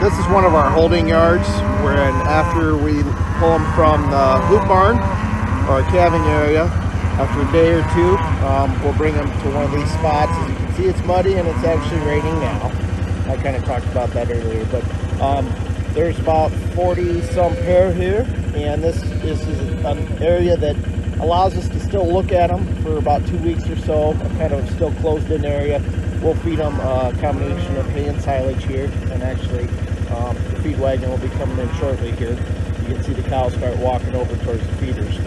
This is one of our holding yards wherein after we pull them from the hoop barn or calving area, after a day or two, we'll bring them to one of these spots. As you can see, it's muddy and it's actually raining now. I kind of talked about that earlier, but there's about 40 some pair here, and this is an area that allows us to still look at them for about 2 weeks or so, a kind of still closed in area. We'll feed them a combination of hay and silage here, and actually the feed wagon will be coming in shortly here. You can see the cows start walking over towards the feeders.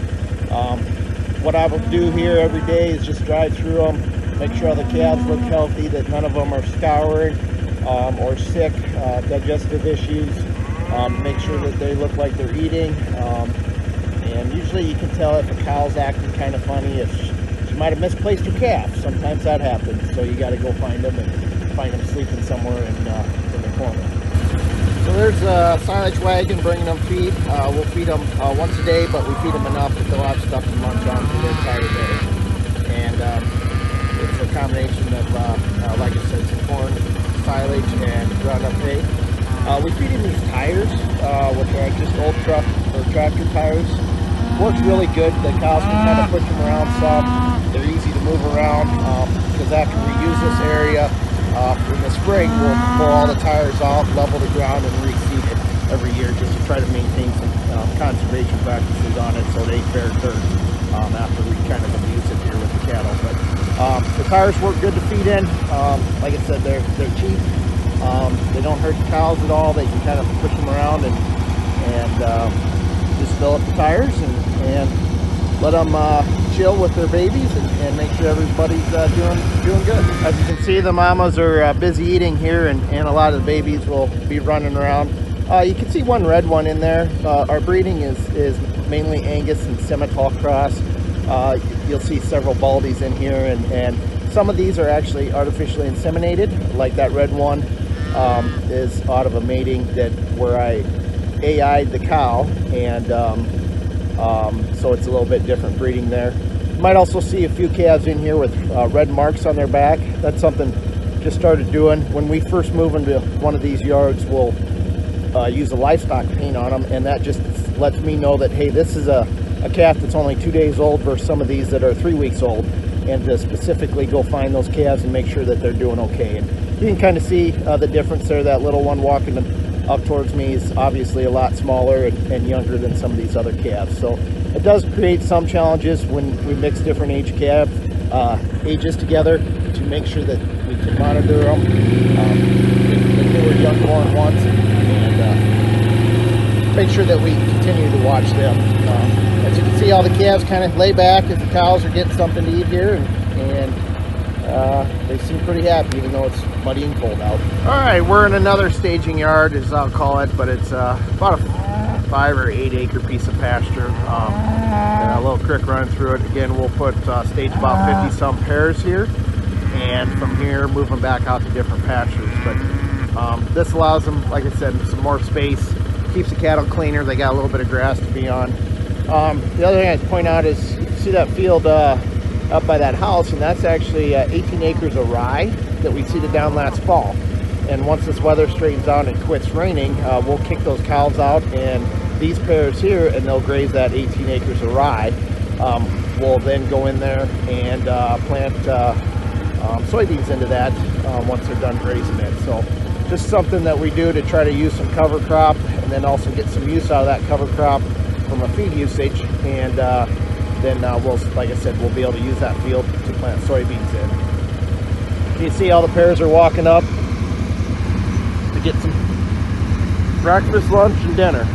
What I will do here every day is just drive through them, make sure all the calves look healthy, that none of them are scouring or sick, digestive issues. Make sure that they look like they're eating. And usually you can tell if a cow's acting kind of funny, if she might have misplaced her calf. Sometimes that happens, so you got to go find them and find them sleeping somewhere in the corner. So there's a silage wagon bringing them feed. We'll feed them once a day, but we feed them enough that they'll have stuff to munch on for their entire day. And it's a combination of, like I said, some corn, silage, and ground up hay. We feed them these tires, which are just old truck or tractor tires. Works really good. The cows can kind of push them around some. They're easy to move around because after we use this area in the spring, we'll pull all the tires off, level the ground, and reseed it every year just to try to maintain some conservation practices on it so they bear dirt after we kind of abuse it here with the cattle. But the tires work good to feed in. Like I said, they're cheap. They don't hurt the cows at all. They can kind of push them around and just fill up the tires and let them chill with their babies and make sure everybody's doing good. As you can see, the mamas are busy eating here, and a lot of the babies will be running around. You can see one red one in there. Our breeding is mainly Angus and Simmental cross. You'll see several Baldies in here, and some of these are actually artificially inseminated, like that red one is out of a mating where I AI'd the cow, and so it's a little bit different breeding there. You might also see a few calves in here with red marks on their back. That's something just started doing. When we first move into one of these yards, we'll use a livestock paint on them, and that just lets me know that, hey, this is a calf that's only 2 days old versus some of these that are 3 weeks old, and to specifically go find those calves and make sure that they're doing okay. And you can kind of see the difference there. That little one walking up towards me is obviously a lot smaller and younger than some of these other calves. So it does create some challenges when we mix different age calves, ages together to make sure that we can monitor them. The newer young-born ones, and make sure that we continue to watch them. As you can see, all the calves kind of lay back as the cows are getting something to eat here, and they seem pretty happy even though it's muddy and cold out. Alright, we're in another staging yard, as I'll call it, but it's about a 5 or 8 acre piece of pasture. And a little creek running through it. Again, we'll put stage about 50 some pairs here, and from here move them back out to different pastures. But this allows them, like I said, some more space, keeps the cattle cleaner. They got a little bit of grass to be on. The other thing I'd point out is you can see that field up by that house, and that's actually 18 acres of rye that we seeded down last fall. And once this weather straightens out and quits raining, we'll kick those cows out, and these pairs here, and they'll graze that 18 acres of rye. We'll then go in there and plant soybeans into that once they're done grazing it. So just something that we do to try to use some cover crop, and then also get some use out of that cover crop from a feed usage, and then we'll, like I said, we'll be able to use that field to plant soybeans in. You see all the pairs are walking up to get some breakfast, lunch, and dinner.